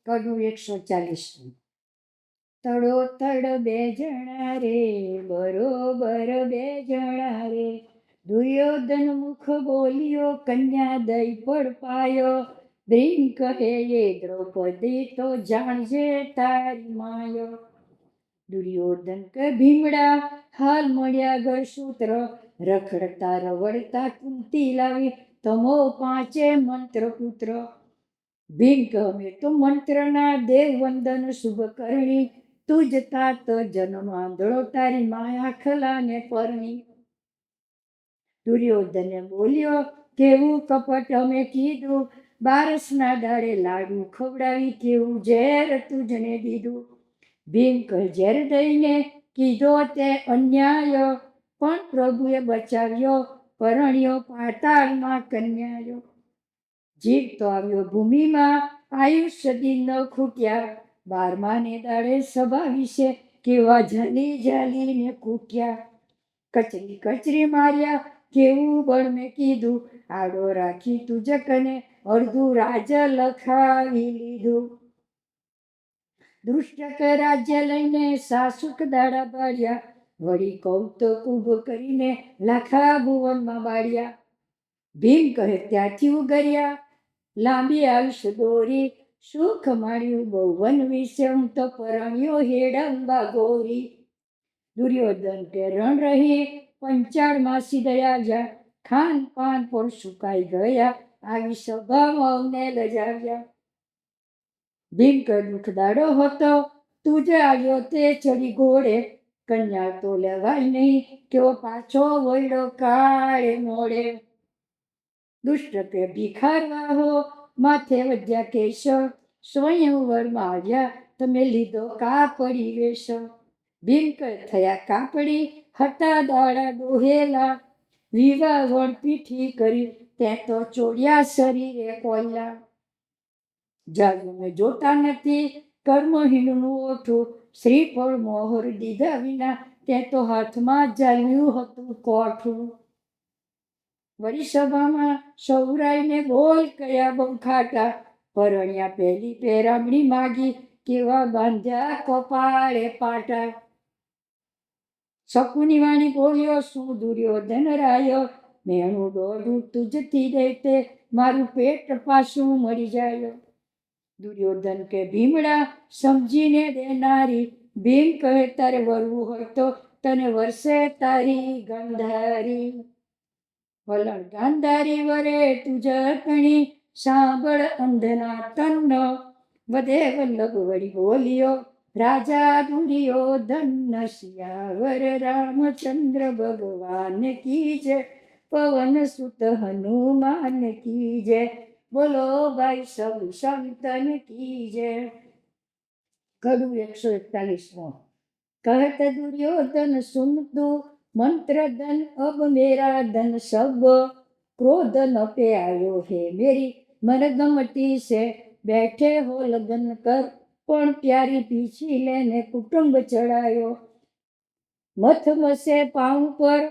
કડું 140. તડો તડ બે જણા રે, બરોબર બે જણા રે, દુર્યોધન મુખ બોલ્યો, કન્યા દઈ પડપાયો, ભીમ કહે એ દ્રૌપદી તો જાણજે તારી માયો. દુર્યોધન કે ભીમડા હાલ મળ્યા ગળસૂત્ર, રખડતા રવડતા કુંતી લાવી, તમો પાંચે મંત્ર પુત્ર. ભીમ કહે અમે તો મંત્રના દેવ વંદન શુભ કરણી, તુજ તાત જન્મ આંધળો તારી માયા ખલાને પરણી. દુર્યોધને બોલ્યો કેવું કપટ અમે કીધું, બારસના દાડે લાડુ ખવડાવી કેવું ઝેર તુજને દીધું. ભીમ કહે ઝેર દઈને કીધો તે અન્યાય, પણ પ્રભુએ બચાવ્યો પરણ્યો પાતાળમાં કન્યાયો. જીવ તો આવ્યો ભૂમિમાં, આયુષ્ય દિન ન ખૂટ્યા, 12માને દાડે સભા વિશે કેવા ઝાલી ઝાલીને કૂટ્યા. કચરી કચરી માર્યા કેવું બળ મેં કીધું, આડો રાખી તુજકને અડધું રાજ લખાવી લીધું. દુષ્ટક રાજ્ય લઈને સાસુક દાડા બાળ્યા, વળી કૌતક ઊભો કરીને લાખા ભુવનમાં બાળ્યા. ભીમ કહે ત્યાંથી ઉગર્યા લાંબી આયુષ્ય દોરી, સુખ માણ્યું બહુ વન વિશે હું તો પરણ્યો હેડંબા ગોરી. દુર્યોધન કે રણ રહી 55 માસી દયા જા, ખાન પાન પણ સુકાઈ ગયા, આવી સભામાં અમને લજાવ્યા. ભીમ કે દુઃખ દાડો હતો તું જ આવ્યો તે ચડી ઘોડે, કન્યા તો લેવાય નહીં કેવો પાછો વળ્યો કાળે મોડે. દુષ્ટ કે ભિખારવા હો માથે વધ્યા કેશ, સ્વયંવરમાં આવ્યા તમે લીધો કાપડી વેશ. ભીમ કે થયા કાપડી હતા દાડા દોહેલા, વિવાહ વણ પીઠી કરી તે તો ચોડ્યા શરીરે કોયલા. જાગું મેં જોતા નથી કર્મહીનનું ઓઠું, શ્રીફળ મોહર દીધા વિના તે તો હાથમાં જાલ્યું હતું કોઠું. વળી સભામાં સૌરાઈને બોલ કયા બહુ ખાટા, પરણ્યા પહેલી પેરામણી માગી કેવા બાંધ્યા કપાળે પાટા. શકુની વાણી બોલ્યો શું દુર્યોધન રાયો, મેણું દોઢું તુજથી દે મારું પેટ પાછું મરી જાય. દુર્યોધન કે ભીમડા સમજીને દેનારી, ભીમ કહે તારે વરવું હોય તો તને વરસે તારી ગંધારી. વલણ ગાંધારી વરે તુજ કણી, સાંભળ અંધના તન્ન, વધે વલ્લભ વળી બોલ્યો રાજા દુર્યોધન. સિયાવર રામચંદ્ર ભગવાન કી જય, પવન સુત હનુમાન કી જય, બોલો ભાઈ સબ સંતન કી જય. કડું 141. कहत दुर्योधन सुन तू मंत्र धन, अब मेरा धन सब क्रोध न पे आयो है मेरी मनगमती से, बैठे हो लगन कर पण प्यारी पीछी लेने कुटुंब चढ़ायो. मथ मसे पाँव पर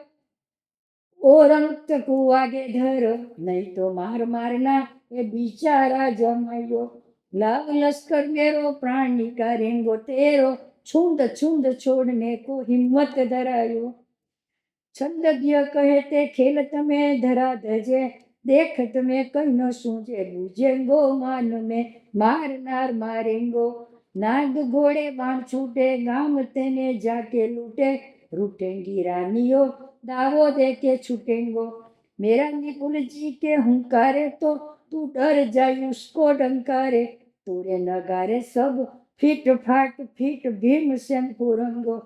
और तक आगे धर, नहीं तो मार मारना ये बिचारा जमायो. लाव लश्कर मेरो प्राण निकारेंगो तेरो, छुंद छुंद छोड़ने को हिम्मत धरायो. छंदज्ञ કહે તે ખેલ તમે ધરા ધજે, દેખ તમે કઈ ન સૂજે બુજેંગો માન में मारनार मारेंगो. नाग घोड़े बाण छूटे गाम तेने जाके लूटे, रूठेंगी रानियों दावो दे के छूटेंगो. मेरा निपुण जी के हुंकारे तो तू डर जाय उसको डंकारे, तूरे नगारे सब फीट फाट फीट भीमसेन पुरंगो.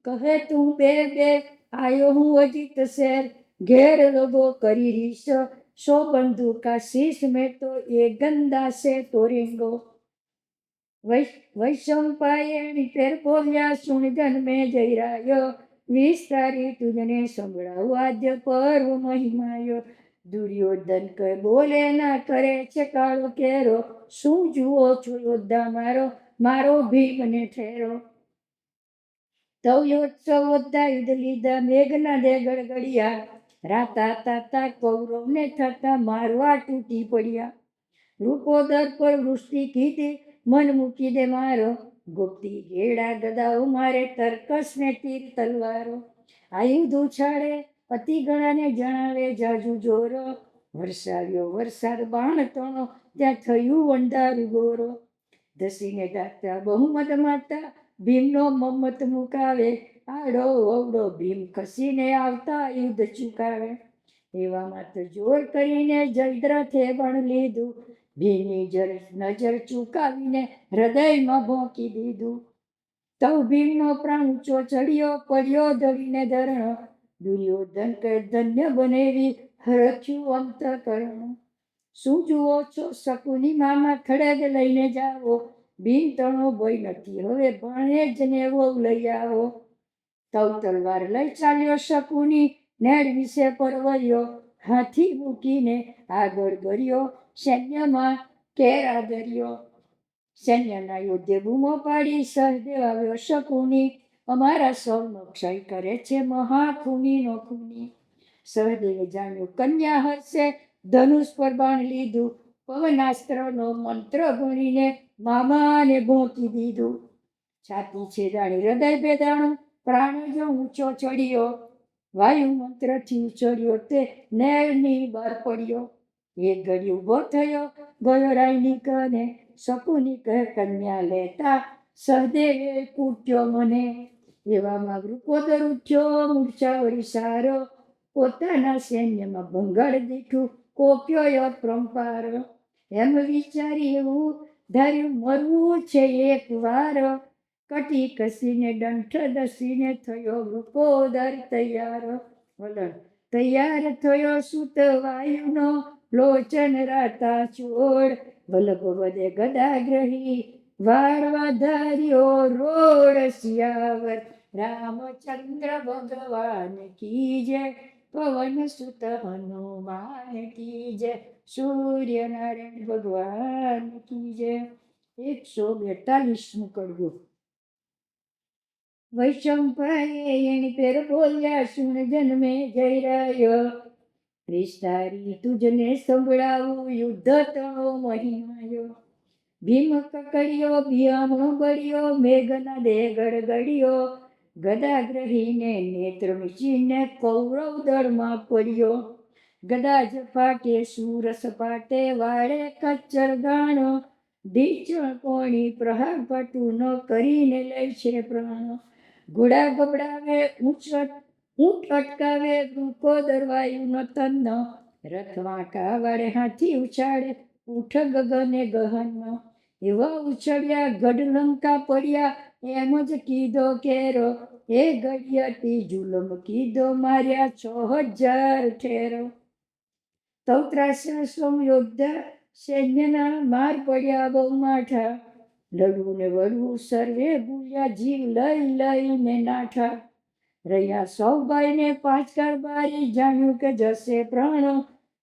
કહે તું બે બે आयो हूँ अजीत शहर, घेर लोगो करी रीस, 100 बंदूक का शीश में तो ये गंदा से तोरेंगो. वैशंपायणी फेर बोलिया सुन जन में जयरायो, विस्तारी तुझने संभળાવું આદ્ય પર્વ મહિમાયો. દુર્યોધન કઈ બોલે ના કરે છે કાળો કેરો, શું જુઓ છો યોદ્ધા મારો મારો ભીમને ઠેરો. તવયોત્સવ વધતા યુદ્ધ લીધા મેઘના દે ગડગડિયા, રાતા તાતા કૌરવને થતા મારવા તૂટી પડ્યા. રૂપોદર પર વૃષ્ટિ કીધી મન મૂકી દે મારો, ગુપ્તી ઘેડા ગદાઓ મારે, તર્કસ ને તીર તલવારો. આયુધ ઉછાળે અતિ ગણાને જણાવે જાજુ જોરો, વરસાવ્યો વરસાદ બાણ તણો, ત્યાં થયું વંડારું ગોરો. ધસીને દાતા બહુમત માતા, ભીમનો મમ્મત મુકાવે, આડો અવડો ભીમ ખસીને આવતા યુદ્ધ ચુકાવે. એવામાં તો જોર કરીને જયદ્રથે પણ લીધું, ભીમની નજર ચૂકાવીને હૃદયમાં ભોંકી દીધું. તવ ભીમનો પ્રાણ ઊંચો ચડ્યો, પડ્યો ધડીને ધરણ, દુર્યોધન કે ધન્ય બનેવી હરખ્યું અંતકરણ. શું જુઓ છો શકુની મામા, ખડગ લઈને જાઓ, ભીમ તણો ભય નથી હવે, ભણે જ ને વહુ લઈ આવો. તવ તલવાર લઈ ચાલ્યો શકુની, નેડ વિશે પરવર્યો, હાથી મૂકીને આગળ ગર્યો, સૈન્યમાં કેરા ધર્યો. સૈન્યના યોદ્ધે બૂમો પાડી, સહદેવ આવ્યો શકુની, અમારા સૌનો ક્ષય કરે છે મહાખૂનીનો ખૂની. સહદેવે જાણ્યું કન્યા હર્ષે, ધનુષ પર બાણ લીધું, પવનાસ્ત્રનો મંત્ર ગણીને મામાને ભોંકી દીધું. છાતી છેદાણી હૃદય ભેદાણું, પ્રાણ જો ઊંચો ચડ્યો, વાયુ મંત્રથી ઉછળ્યો, તે નેળની બહાર પડ્યો. એક ઘડી ઊભો થયો ગયો રાયની કને, શકુની કહે કન્યા લેતા સહદેવે કૂટ્યો મને. એવામાં વૃકોદર ઉઠ્યો મૂર્છા વળી સારો, પોતાના સૈન્યમાં ભંગાળ દીઠું કોપ્યો અપરંપાર. એમ વિચારી એવું ધાર્યું મરવું છે એક વાર, કટી કસીને ડંઠ દસીને થયો વૃકોદર તૈયાર. વલણ તૈયાર થયો સુત વાયુનો, લોચન રાતા ચોળ, વલ્લભ વધે ગદાગ્રહી, વાળવા ધાર્યો રોડ સિયાવર. રામચંદ્ર ભગવાન કી જય, પવન સુત હનુમાન કી જય, સૂર્યનારાયણ ભગવાન કી જય. 142મું કડવું. વૈશંપાએ એની પેર બોલ્યા, સુન જન્મે જય રહ્યો, વિસ્તારી તુજને સંભળાવું યુદ્ધ તણો મહિમાયો. ભીમ કકડ્યો ભિયામણો બળ્યો, મેઘના દે ગડગડ્યો, ગદાગ્રહીને નેત્ર મીચીને કૌરવ દળમાં પડ્યો. ગદા ઝપાટે સૂર સપાટે, વાળે કચ્ચર ગાણો, ઢીચણ કોણી પ્રહાર પટુ ન કરીને લે છે પ્રાણ. ઘોડા ગબડાવે ઊંટ અટકાવે, વૃકો દરવાયુનો તન્ન, રથ વાંકા વાળે હાથી ઉછાળે, ઊઠ ગગને ગહન. એવા ઉછળ્યા ગઢલંકા પડ્યા, એમ જ કીધો કેરો, એ ગડિયાતી જુલમ કીધો માર્યા 6000 ઠેરો. તૌત્રાસ્ય યોદ્ધા સૈન્યના માર પડ્યા બહુ માઠા, લડવું ને વળવું સર્વે ભૂલ્યા, જીવ લઈ લઈને નાઠા. રહ્યા સૌભાઈને પાંચકાર બારી, જાણ્યું કે જશે પ્રાણો,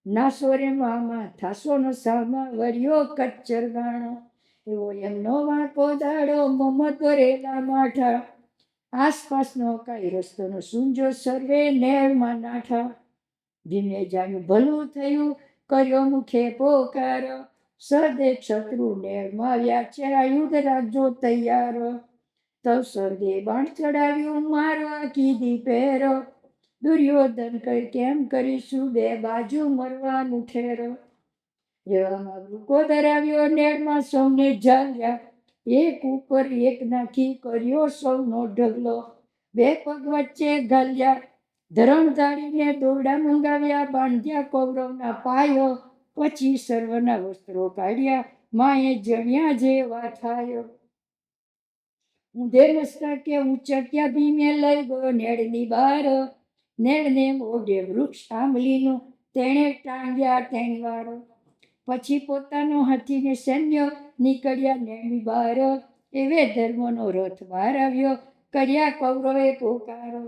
નાસો રે મામા થાસો ન સામા, વર્યો કચ્ચર ગાણો. એવો એમનો વાંકો દાડો મમત ભરેલા માઠા, આસપાસનો કાંઈ રસ્તોનો સૂંજો સર્વે નેળમાં નાઠા. ભીમે જાણ્યું ભલું થયું કર્યો મુખે પોકાર, સહદેવ શત્રુ નેળમાં આવ્યા છે આયુધ રાખજો તૈયાર. તવ સહદેવ બાણ ચડાવ્યું મારવા કીધી પહેરો, દુર્યોધન કહી કેમ કરીશું બે બાજુ મરવાનું ઠેરો. એવામાં વૃકો ધરાવ્યો નેળમાં સૌને ઝાલ્યા, એક ઉપર એક નાખી કર્યો સૌનો ઢગલો, બે પગ વચ્ચે ઘાલ્યા, ધરણ ધારીને દોરડા મંગાવ્યા, બાંધ્યા કૌરવના પાયો, પછી સર્વના વસ્ત્રો કાઢ્યા, માએ જણ્યા જેવા થાય. ઊંધે મસ્તકે ઊંચક્યા ભીમે લઈ ગયો નેળની બહાર, નેળને મોઢે વૃક્ષ આંબલીનું તેણે ટાંગ્યા ટેણવાર. પછી પોતાનો હાથીને સૈન્ય નીકળ્યા નેળની બહાર, એવે ધર્મનો રથ બહાર આવ્યો, કર્યા કૌરવે પોકારો.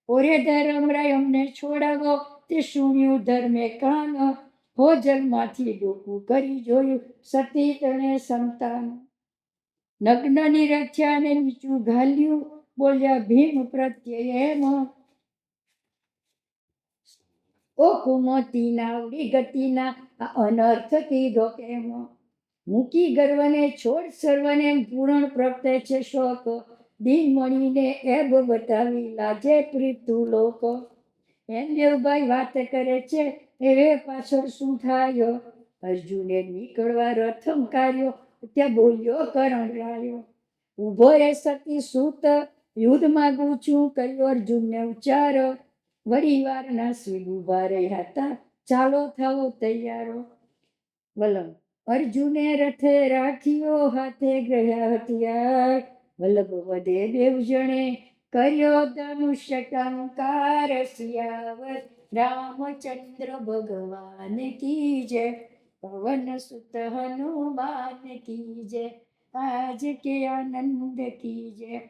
ઓરે ધર્મરાય અમને છોડાવો, તે સુણ્યું ધર્મે કાન, હોજલમાંથી ડોકું કરી જોયું, સતી તણે સંતાન. નગ્નની રથ્યાને નીચું ઘાલ્યું, બોલ્યા ભીમ પ્રત્યે એમ, ઓ કુમતી નાવડી ગતિના આ અનર્થ કીધો કેમ. મૂકી ગર્વને છોડ સર્વને પૂર્ણ પ્રગટે છે શોક દિન મળીને એબ બતાવી લાજે પ્રીતું લોક એમ દેવભાઈ વાત કરે છે હવે પાછળ શું થાય અર્જુને નીકળવા રથમ કાર્યો ત્યાં બોલ્યો કરણ રાયો ઉભો રે સતી સૂત યુદ્ધ માગું છું કર્યો અર્જુનને ઉચ્ચાર વળી વારના સુઈ ઉભા રહ્યા હતા ચાલો થવો તૈયારો વલમ અર્જુને રથે રાખ્યો હાથે ગયા હથિયાર વલ્લભ વધે દેવ જણે કર્યો ધનુષ્ય ટંકાર સિયાવર રામચંદ્ર ભગવાન કી જય પવન સુત હનુમાન કી જય આજ કે આનંદ કી જય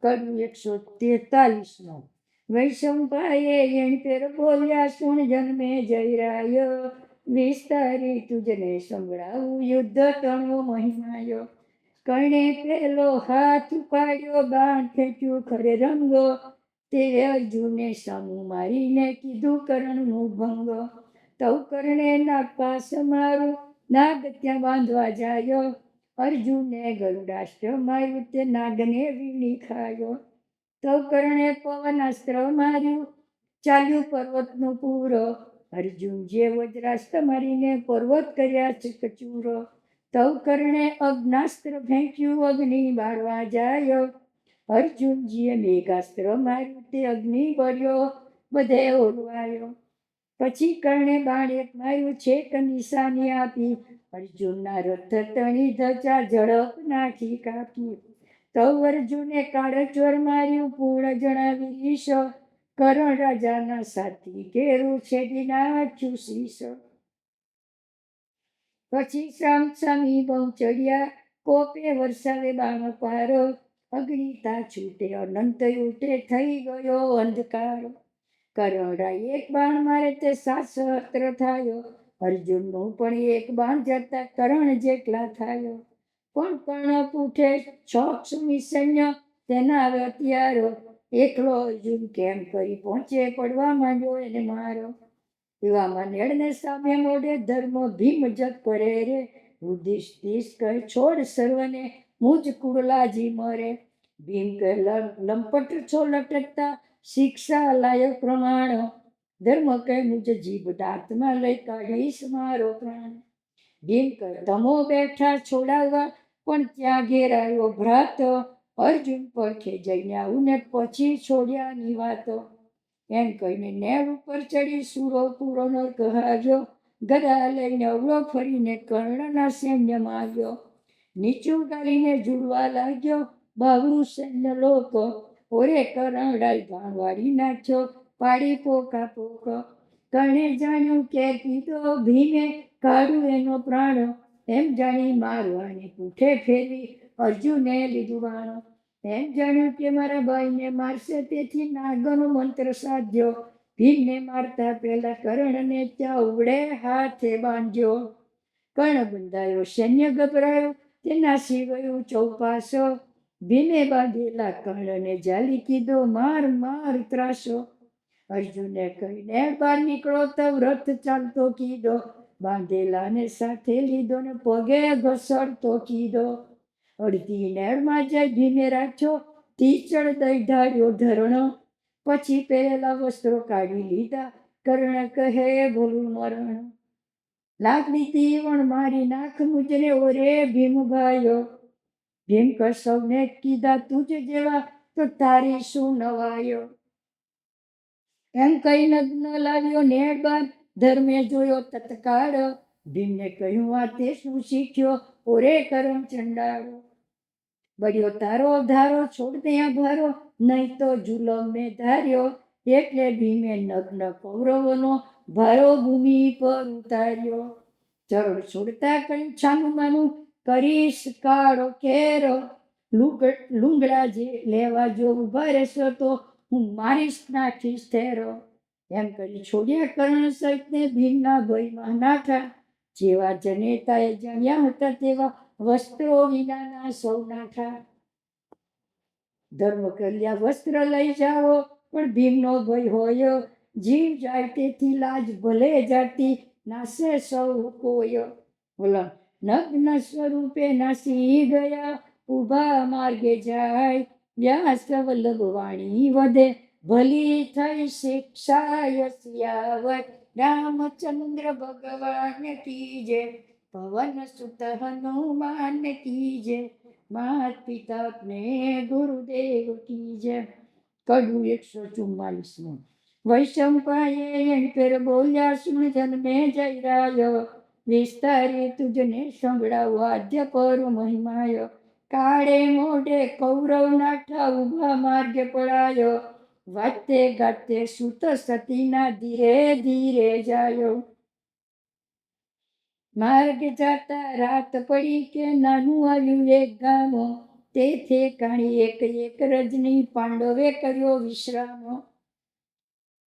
કડું 143 વૈશંપાએ એણ પેર બોલ્યા સુણ જન્મે જયરાય વિસ્તારી તુજને સંભળાવું યુદ્ધ તણવો મહિમાયો કર્ણે પેલો હાથ ઉપાડ્યો બાણ ખેંચ્યું ખરે રંગો તે અર્જુને સામું મારીને કીધું કર્ણનું ભંગ તવ કર્ણે નાગ પાસ મારું નાગ ત્યાં બાંધવા જાયો અર્જુને ગરુડાસ્ત્ર માર્યું તે નાગને વીણી ખાયો તવ કર્ણે પવનાસ્ત્ર માર્યું ચાલ્યું પર્વતનો પૂરો અર્જુન જે વજ્રાસ્ત્ર મારીને પર્વત કર્યા છે કચૂરો તવ કર્ણે અગ્નાસ્ત્ર ફેંક્યું અગ્નિ બાળવા જાયો અર્જુનજીએ મેઘાસ્ત્ર માર્યું તે અગ્નિ બળ્યો બધે ઓલવાયો પછી કર્ણે બાણ એક માર્યું છેક નિશાની આપી અર્જુનના રથ તણી ધજા ઝડપ નાખી કાપી તવ અર્જુને કાળચોર માર્યું પૂર્ણ જણાવી ઈશ કરણ રાજાના સાથી કેરું છેડી નાખ્યું શીશ પછી સામસામી બહુ ચડ્યા કોપે વરસાવે બાણ પારો અગ્નિતા છૂટે અનંત ઉઠે થઈ ગયો અંધકાર કરણરાય એક બાણ મારે તે 7 સહસ્ત્ર થાયો અર્જુનનું પણ એક બાણ જતા કરણ જેટલા થાયો પણ કર્ણ પૂઠે 600 સૈન્ય તેના હથિયારો એકલો અર્જુન કેમ કરી પહોંચે પડવા માંડ્યો એને મારો એવામાં નેળને સામે મોઢે ધર્મ ભીમ જગ કરે રે યુધિષ્ઠિર કહે છોડ સર્વને મુજ કુળલાજી મરે ભીમ કહે લંપટ છો લટકતા શિક્ષા લાયક પ્રમાણ ધર્મ કહે મુજ જીભ દાંતમાં લઈ કાઢીશ મારો પ્રાણ ભીમ કહે તમો બેઠા છોડાવવા પણ ત્યાં ઘેરાયો ભ્રાત અર્જુન પડખે જઈને આવું ને પછી છોડ્યાની વાતો એમ કહીને નેળ ઉપર ચડી સુરો પૂરો ન કહાવ્યો ગદા લઈને અવળો ફરીને કર્ણના સૈન્યમાં આવ્યો નીચું ગાલીને જુડવા લાગ્યો બાવરું સૈન્ય લોકો ઓરે કરણરાય ભાણ વાળી નાખ્યો પાડી પોકા પોક કર્ણે જાણ્યું કે કીધો ભીમે કાઢું એનો પ્રાણ એમ જાણી મારવાને પૂઠે ફેરવી અર્જુને લીધું બાણો એમ જાણ્યું કે મારા ભાઈને મારશે તેથી નાગનો મંત્ર સાધ્યો ભીમને મારતા પહેલા કર્ણને ત્યાં ઉવડે હાથે બાંધ્યો કર્ણ બંધાયો સૈન્ય ગભરાયો તે નાસી ગયું ચૌપાસો ભીમે બાંધેલા કર્ણને જાલી કીધો માર માર ત્રાસો અર્જુને કહીને બહાર નીકળો તો રથ ચાલતો કીધો બાંધેલાને સાથે લીધો ને પગે ઘસડતો કીધો અડધી નેળમાં જઈ ભીમે રાખ્યો તીચડ દઈ ઢાળ્યો ધરણો પછી પહેરેલા વસ્ત્રો કાઢી લીધા કર્ણ કહે ભોલું મરણ લાકડી તીવણ મારી નાખ મુજને ઓરે ભીમ ભાઈઓ ભીમ સૌને કીધા તુજ જેવા તો તારી શું નવાયો એમ કઈ નગ્ન લાવ્યો નેળ બાર ધર્મે જોયો તત્કાળ ભીમને કહ્યું આ તે શું શીખ્યો ઓરે કરમ ચંડાળો બળ્યો તારો ધારો છોડ ત્યાં ભારો નહીં તો જુલમ મેં ધાર્યો એટલે ભીમે નગ્ન કૌરવોનો ભારો ભૂમિ પર ઉતાર્યો ચરણ છોડતા કહ્યું છાનું માનું કરીશ કાળો કેરો લુંગડા જે લેવા જો ઉભા રહેશો તો હું મારીશ નાખીશ થેરો એમ કરી છોડ્યા કર્ણ સહિતને ભીમના ભયમાં નાઠા જેવા જનેતાએ જાણ્યા હતા તેવા વસ્ત્રો વિનાના સૌ નાઠા ધર્મ કર્યા વસ્ત્ર લઈ જાઓ પણ ભીમનો ભય હોય જીવ જાય તેથી લાજ ભલે જાતી નાસે સૌ કોય બોલો નગ્ન સ્વરૂપે નાસી ગયા, ઊભા માર્ગે જાય. વ્યાસ વલ્લભ વાણી વધે, ભલી થઈ શિક્ષાય સિયાવર. રામચંદ્ર ભગવાન કી જય, પવન સુત હનુમાન કી જય, માત પિતા ને ગુરુદેવ કી જય. કડવું 144. વૈશંપાયે એમ ફેર બોલ્યા, સુણ જન્મે જયરાય. વિસ્તારી તુજને સંભળાવું આદ્ય પર મહિમાય. કાળે મોઢે કૌરવ નાઠા, ઉભા માર્ગે પડાયો. વાતે ગાતે સુત સતીના, ધીરે ધીરે જાયો. માર્ગ જાતા રાત પડી, કે નાનું આવ્યું એક ગામ. તે ઠેકાણી એક એક રજની, પાંડવે કર્યો વિશ્રામ.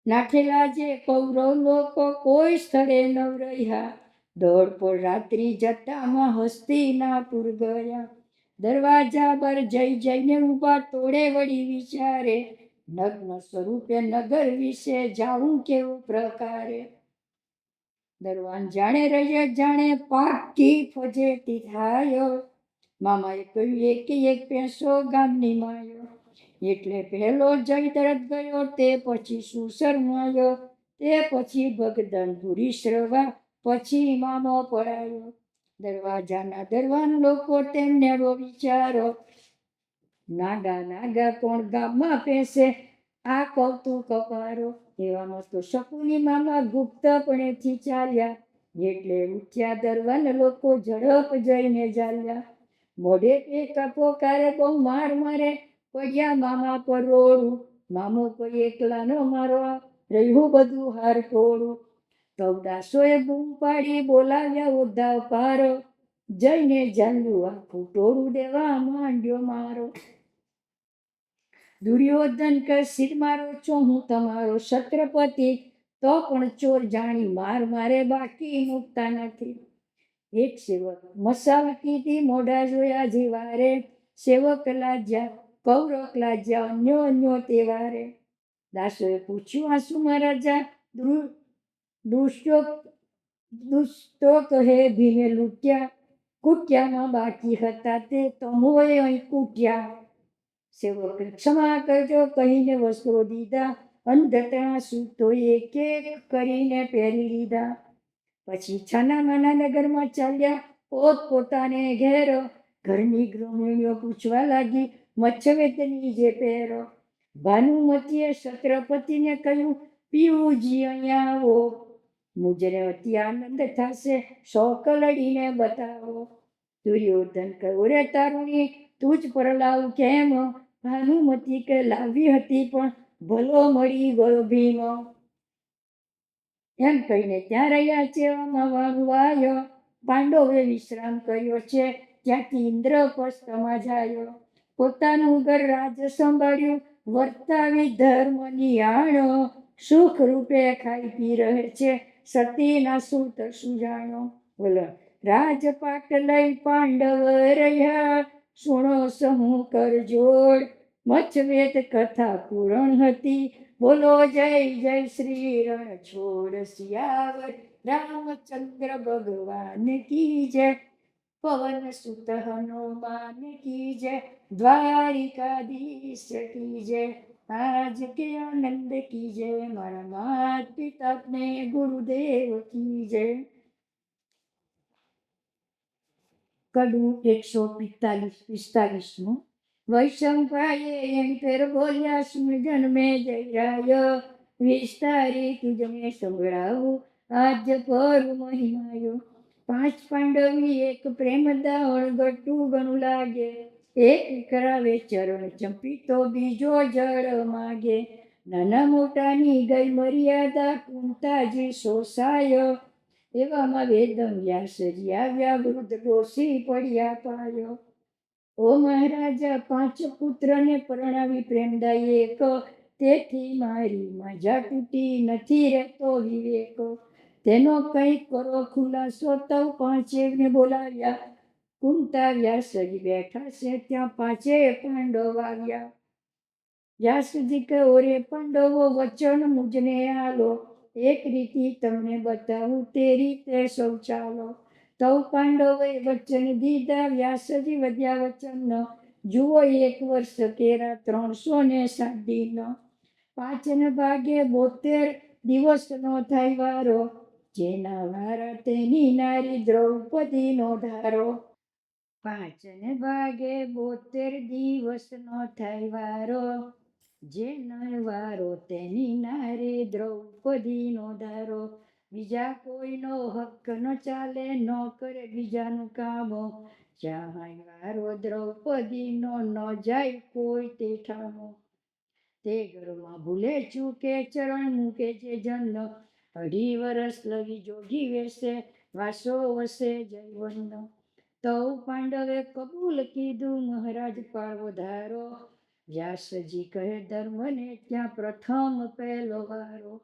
નાખેલા જે કૌરવ લોકો, કોઈ સ્થળે ન રહ્યા. દોડપોડ રાત્રિ જતામાં હસ્તિનાપુર ગયા. દરવાજા પર જઈ જઈને ઊભા, તોડે વળી વિચારે. નગ્ન સ્વરૂપે નગર વિશે જાવું કેવું પ્રકારે. દરવાન જાણે રહીએ, જાણે પાકી ફજેતી થાય. મામાએ કહ્યું, એક પેસો ગામની માયો. એટલે પહેલો જય તરત ગયો, તે પછી સુશરમાયો. તે પછી ભગદનપુરી શ્રવા, પછી મામો પડાયો. દરવાજાના દરવાન લોકો તેમને વિચારો. નાગા કોણ ગામમાં પેસે, આ કૌતુક અપારો. એવામાં તો શકુની મામા ગુપ્તપણેથી ચાલ્યા. એટલે ઉઠ્યા દરવાન લોકો, ઝડપ જઈને ચાલ્યા. મોઢે પેકા પોકારે, બહુ માર મારે, પડ્યા મામા પર રોડું. મામો કોઈ એકલા ન મારો, રહ્યું બધું હાર ટોળું. તવદાસોએ બૂમ પાડી, બોલાવ્યા ઉદ્ધાવ પારો. જઈને જાલ્યું આખું ટોળું, દેવા માંડ્યો મારો. દુર્યોધન કે શિર મારો છો, હું તમારો છત્રપતિ. તો પણ ચોર જાણી માર મારે, બાકી મૂકતા નથી. એક સેવક મસાલ કીધી, મોઢા જોયા જીવારે. સેવક લાજ્યા, કૌરવ લાજ્યા, અન્યો તેવારે. દાસોએ પૂછ્યું, આ શું મહારાજા? દુષ્ટો કહે, ભીમે લૂંટ્યા. કુટ્યામાં બાકી હતા, તે તમોએ અહીં કૂટ્યા. સેવક ક્ષમા કરજો કહીને વસ્ત્રો દીધા. અંધતા સૂતો એક એક કરીને પહેરી લીધા. પછી છાના માના નગરમાં ચાલ્યા, પોત પોતાને ઘેર. ઘરની ગૃહિણીઓ પૂછવા લાગી, મચ્છવેતની જે પહેરો. ભાનુમતીએ છત્રપતિને કહ્યું, પીવુજી અહીંયા આવો. મુજને અતિ આનંદ થશે, શોક લડીને બતાવો. દુર્યોધન કહ્યું, રે તારુણી, તું જ પરલાવ કેમ? ભાનુમતી કે લાવી હતી, પણ ભલો મળી ગયો ભીમ. એમ કહીને ત્યાં રહ્યા છે. વાયો પાંડવે વિશ્રામ કર્યો છે. ત્યાંથી ઇન્દ્રપ્રસ્થમાં જાયો. પોતાનું ઘર રાજ સંભાળ્યું, વર્તાવી ધર્મ નિયાણો. સુખ રૂપે ખાઈ પી રહે છે, સતીના સૂત સુજાણો. બોલો, રાજપાટ લઈ પાંડવ રહ્યા, સુણો સમૂહ કર જોડ. મચ્છવેત કથા પૂરણ હતી, બોલો જય જય શ્રી રણ છોડ. સિયાવર રામચંદ્ર ભગવાન કી જય, પવન સુત હનુમાન કી જય, દ્વારિકાધીશ કી જય. આજ કે આનંદ કી જય, મારા માત પિતા ને ગુરુદેવ કી જય. કડવું 145. વૈશંપાયે એમ ફેર બોલ્યા, સુન જન્મે જયરાય. વિસ્તારી તુજને સંભળાવું, આજ પર મહિમાયો. 5 પાંડવી એક પ્રેમ દાવણ, ગટું ગણું લાગે. એક કરાવે ચરણ ચંપી, તો બીજો જળ માગે. નાના મોટાની ગઈ મર્યાદા, કુંતાજી સોસાય. એવામાં વેદવ્યાસજી આવ્યા, વૃદ્ધ ડોસી પડ્યા પાયો. ઓ મહારાજા, 5 પુત્રને પરણાવી પ્રેમદાયી એક. તેથી મારી મજા તૂટી, નથી રહેતો વિવેક. તેનો કંઈક કરો ખુલાસો, તવ 5 બોલાવ્યા. કુંતા વ્યાસજી બેઠા છે, ત્યાં 5 પાંડવ આવ્યા. વ્યાસજી કહે, ઓરે પાંડવો, વચન મુજને આલો. એક રીતિ તમને બતાવું, તે રીતે સૌ ચાલો. તૌ પાંડવોએ વચન દીધા, વ્યાસજી વધ્યા વચન. જુઓ 1 વર્ષ કેરા 307 દિન. 5 ભાગે 72 દિવસનો થાય વારો. જેના વારા તેની નારી દ્રૌપદીનો ધારો. 5 ભાગે 72 દિવસનો થાય વારો. જેનો વારો તેની નારી દ્રૌપદીનો ધારો. બીજા કોઈનો હક ન ચાલે, ન કરે બીજાનું કામ. જ્યાં વારો દ્રૌપદીનો ન જાય કોઈ તે ઠામો. તે ઘરમાં ભૂલે ચૂકે ચરણ મૂકે જે જન. 2.5 વર્ષ લગી જોગી વેશે, વાસો વસે જયવન. તૌ પાંડવે કબૂલ કીધું, મહારાજ પાળવો ધારો. વ્યાસજી કહે ધર્મને ત્યાં પ્રથમ પહેલો વારો.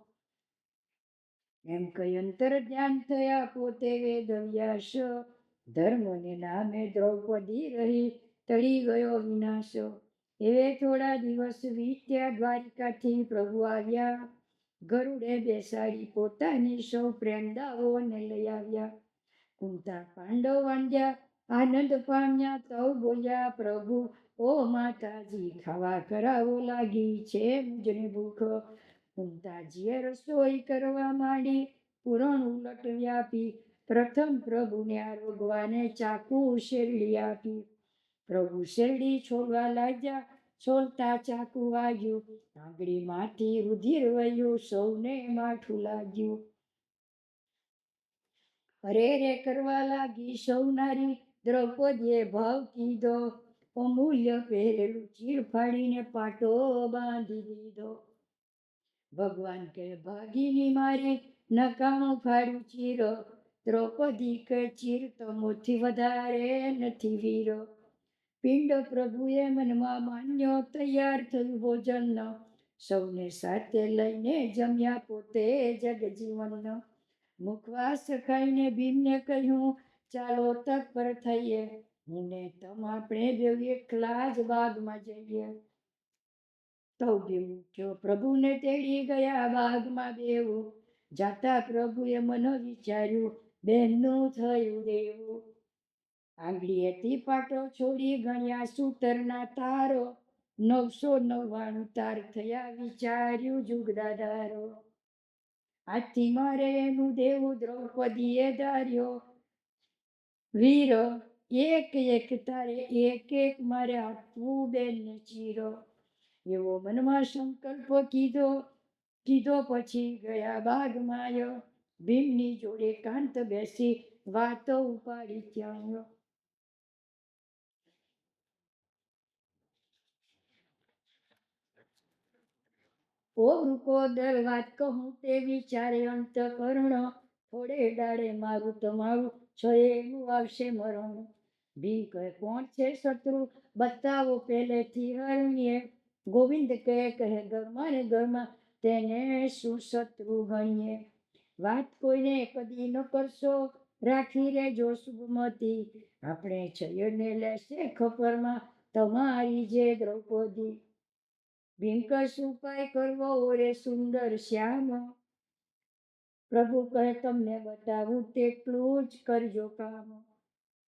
એમ કહી અંતર ધ્યાન થયા પોતે વેદ વ્યાસ. ધર્મને નામે દ્રૌપદી રહી, ટળી ગયો વિનાશ. એવે થોડા દિવસ વીત્યા, દ્વારિકાથી પ્રભુ આવ્યા. ગરુડે બેસાડી પોતાની સૌ પ્રેમદાઓને લઈ આવ્યા. કુંતા પાંડવ વાંધ્યા, આનંદ પામ્યા. તૌ બોલ્યા પ્રભુ, ઓ માતાજી, ખાવા કરાવો, લાગી છે મુજને ભૂખ. કુંતાજીએ રસોઈ કરવા માંડી, પૂરણ ઉલટ વ્યાપી. પ્રથમ પ્રભુને આરોગવાને ચાકુ શેરડી આપી. પ્રભુ શેરડી છોડવા લાગ્યા, છોલતા ચાકુ વાગ્યું. આંગળીમાંથી રુધિર વહ્યું, સૌને માઠું લાગ્યું. અરે રે કરવા લાગી સૌ નારી, દ્રૌપદીએ ભાવ કીધો. અમૂલ્ય પહેરેલું ચીર ફાડીને પાટો બાંધી દીધો. ભગવાન કે ભાગીની મારી, નકામું ફાડ્યું ચીર. દ્રૌપદી કે ચીર તમોથી વધારે નથી વીર. પિંડ પ્રભુએ મનમાં માન્યો, તૈયાર થયું ભોજન. સૌને સાથે લઈને જમ્યા પોતે જગજીવન. મુખવાસ ખાઈને ભીમને કહ્યું, ચાલો તત્પર થઈએ. હું ને તમ આપણે બેઉ એકલા જ બાગમાં જઈએ. તૌ ભીમ ઉઠ્યો, પ્રભુને તેડી ગયા બાગમાં બેઉ. જાતા પ્રભુએ મન વિચાર્યું, બહેનનું થયું દેવું. આંગળીએથી પાટો છોડી ગણ્યા સૂતરના તારો. 999 તાર થયા, વિચાર્યું જુગદાદારો. આજથી મારે એનું દેવું દ્રૌપદીએ ધાર્યો. વીર એક એક તારે એક એક મારે આપવું બેનને ચીરો. એવો મનમાં સંકલ્પ કીધો પછી ગયા બાગમાં. ભીમની જોડે કાંત બેસી વાતો ઉપાડી ત્યાં. ઓ વૃકોદર વાત કહું તે વિચારે અંતકરણ. થોડે ડાળે મારું તમારું છે એનું આવશે મરણ. ભીમ કહે કોણ છે શત્રુ, બતાવો પહેલેથી હરણીએ. ગોવિંદ કહે ઘરમાં ને ઘરમાં તેને શું શત્રુ ગણીએ. વાત કોઈને કદી ન કરશો, રાખી રેજો શુભમતી. આપણે છીએ ને લેશે ખપરમાં, તમારી જે દ્રૌપદી. ભીમ કહે શું ઉપાય કરવો ઓરે સુંદર શ્યામ. પ્રભુ કહે તમને બતાવું તેટલું જ કરજો કામ.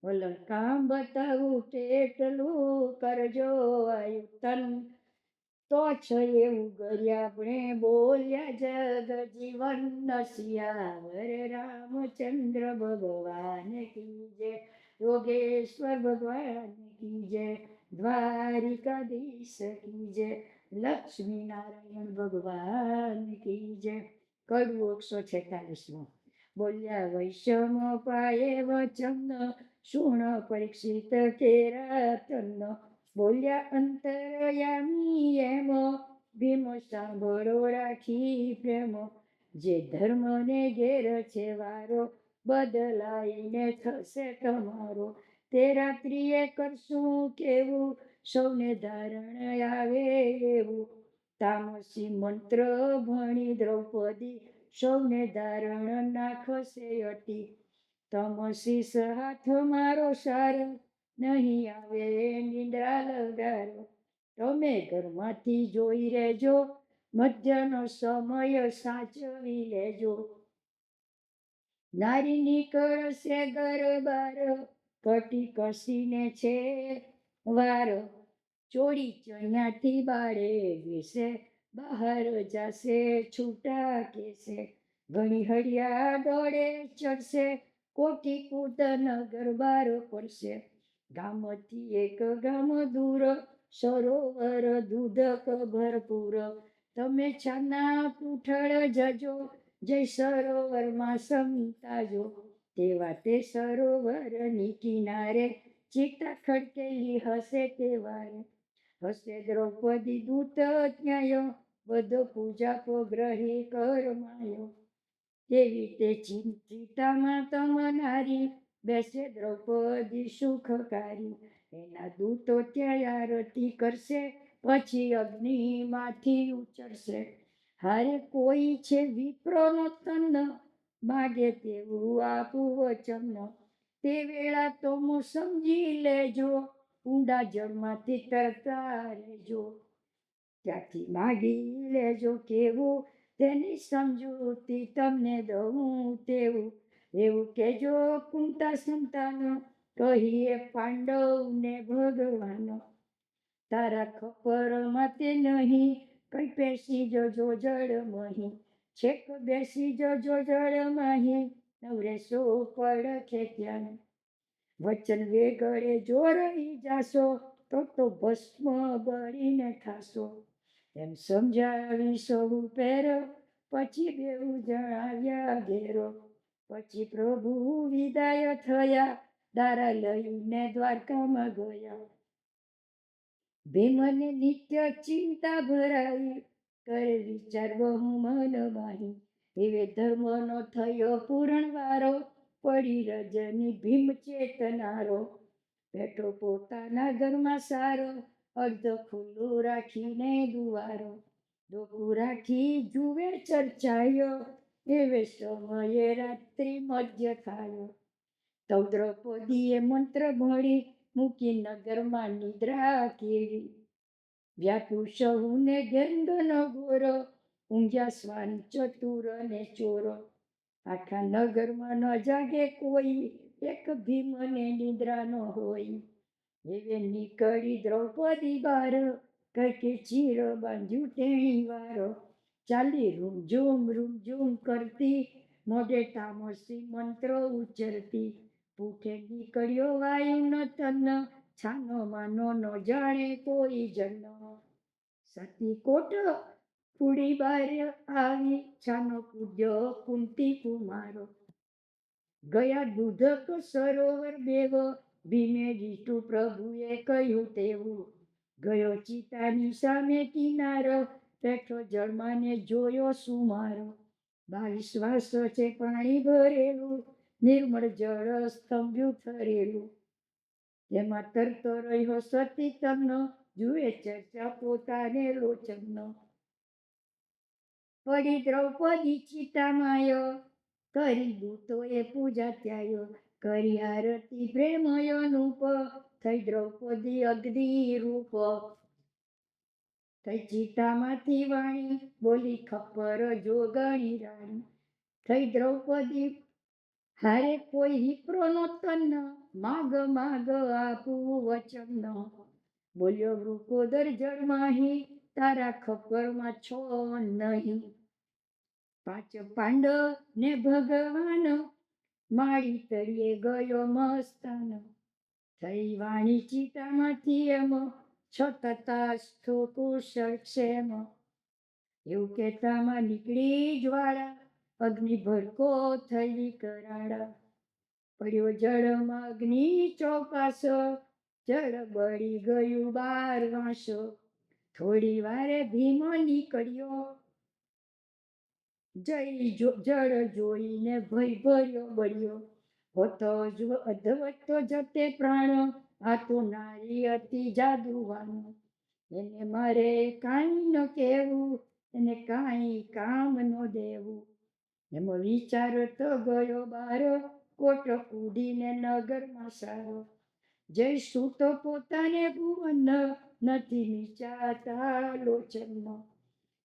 વલણ કામ બતાવું તેટલું કરજો આયુતન. તો છે એવું કર્યા આપણે બોલ્યા જગજીવન. સિયાવર રામચંદ્ર ભગવાન કી જય, યોગેશ્વર ભગવાન કી જય, દ્વારિકાધીશ કી જય, લક્ષ્મી નારાયણ ભગવાન કી જય. કડવું 146. બોલ્યા વૈષમ પાયે વચન, શુણ પરીક્ષિત કેરા તન. બોલ્યા અંતરયામી એમ, ભીમ સાંભળો રાખી પ્રેમ. જે ધર્મને ઘેર છે વારો, બદલાઈને થશે તમારો. તે રાત્રિએ કરશું કેવું, સૌને ધારણ આવે એવું. તામસી મંત્ર ભણી દ્રૌપદી, સૌને ધારણ નાખશે અતિ. તમસી હાથ મારો સાર, નહીં આવે નિંદ્રા લગારો. તમે ઘરમાંથી જોઈ રહેજો, મધ્યનો સમય સાચવી લેજો. નારી નીકળશે ગરબાર, કટી કસીને છે વાર, ચોરી ચણિયાથી બાળે વિશે, બહાર જાશે છૂટા કેસે, ઘણી હળિયા દોડે ચડશે, કોટી કૂદ નગર બાર પડશે, ગામથી એક ગામ દૂર, સરોવર દૂધક ભરપૂર, તમે છાના પૂંઠળ જજો, જય સરોવરમાં સમતાજો, તેવા તે સરોવરની કિનારે, ચિતા ખડકેલી હશે તે વારે, હશે દ્રૌપદી દૂત ત્યાંયો, બધો પૂજા પગ્રહી કરમાયો, તેવી તે ચિતામાં તમનારી, બેસે દ્રૌપદી સુખકારી, એના દૂતો ત્યાં આરતી કરશે, પછી અગ્નિમાંથી ઉચરશે, હારે કોઈ છે વિપ્રનો તન, માગે તેવું આપું વચન, તે વેળા તો સમજી લેજો, ઊંડા જળમાંથી તરતા રહેજો, ત્યાંથી માગી લેજો કેવું, તેની સમજૂતી તમને દઉં તેવું, એવું કેજો કુંતા સંતાનો, કહીએ પાંડવને ભગવાન, તારા ખપરમાં તે નહીં, કઈ બેસી જજો જળ મહી, છેક બેસી જજો જળ મહી, નવરેશો પડખે ત્યાં, વચન વેગળે જો રહી જાશો, તો ભસ્મ બળીને થાશો, એમ સમજાવી સૌ પેર, પછી બેઉ જણાવ્યા ઘેરો, પછી પ્રભુ વિદાય થયા, દારા લઈને દ્વારકામાં ગયા, ભીમને નિત્ય ચિંતા ભરાઈ, કરે વિચાર બહુ મન માહી, એવે ધર્મનો થયો પૂરણ વારો, પડી રજની ભીમ ચેતનારો, બેઠો પોતાના ઘરમાં સારો, અર્ધ ખુલ્લું રાખીને દુવારો, ડોકું રાખી જુએ ચર્ચાયો, એવે સમયે રાત્રિ મધ્ય થાયો, તો દ્રૌપદીએ મંત્ર ભણી, મૂકી નગરમાં નિદ્રા કેળી, વ્યાપ્યું સહુને ગેંદનો ઘોરો, ઊંઘ્યા શ્વાન ચતુર ને ચોરો, આખા નગરમાં ન જાગે કોઈ, એક ભીમને નિદ્રા ન હોય, એવે નીકળી દ્રૌપદી બાર, કઈ ચીર બાંધ્યું તેણી વાર, ચાલી રૂમઝૂમ કરતી, મોઢે તામસી મંત્ર ઉચ્ચરતી, પૂઠે નીકળ્યો વાયુ ન તન, છાનો માનો ન જાણે કોઈ જન, સતી કોટ ફૂડી બાર આવી, છાનો કૂદ્યો કુંતી કુમારો, ગયા દૂધક સરોવર બેવ, ભીમે દીઠું પ્રભુએ કહ્યું તેવું, ગયો ચિતાની સામે કિનારો, બેઠો જળમાને જોયો સુમારો, 22 શ્વાસ છે પાણી ભરેલું, નિર્મળ જળ સ્તંભ્યું થરેલું, તેમાં તરતો રહ્યો સતી તમનો, જુએ ચર્ચા પોતાને લોચનનો, પડી દ્રૌપદી ચિતામાયો, કરી દૂતોએ પૂજા ત્યાયો, કરી આરતી પ્રેમય અનુપ, થઈ દ્રૌપદી અગ્નિ રૂપ, થઈ ચિતામાંથી વાણી, બોલી ખપ્પર જોગણી રાણી, થઈ દ્રૌપદી હારે કોઈ વિપ્રોનો તન, માગ માગ આપું વચન, બોલ્યો વૃકોદર જળમાહી, તારા ખપ્પરમાં છો નહીં, 5 પાંડવ ને ભગવાન, માળી તળિયે ગયો મસ્તાન, થઈ વાણી ચિતામાંથી એમ, છો તથાસ્તુ કુશળ ક્ષેમ, એવું કહેતામાં નીકળી જ્વાળા, અગ્નિ ભડકો થઈ કરાળા, પડ્યો જળમાં અગ્નિ ચોપાસો, જળ બળી ગયું 12 વાંસો, થોડી વારે ભીમ નીકળ્યો, જળ જોઈને ભય ભર્યો બળ્યો, હોતો અધવતો જતે પ્રાણ, આ તો નારી હતી જાદુવાન, એને મારે કાંઈ ન કહેવું, એને કાંઈ કામ ન દેવું, એમાં વિચાર તો ગયો બારો, કોટ કૂદીને નગરમાં સારો, જઈશું તો પોતાને ભુવન, નથી નીચાતા લોચન,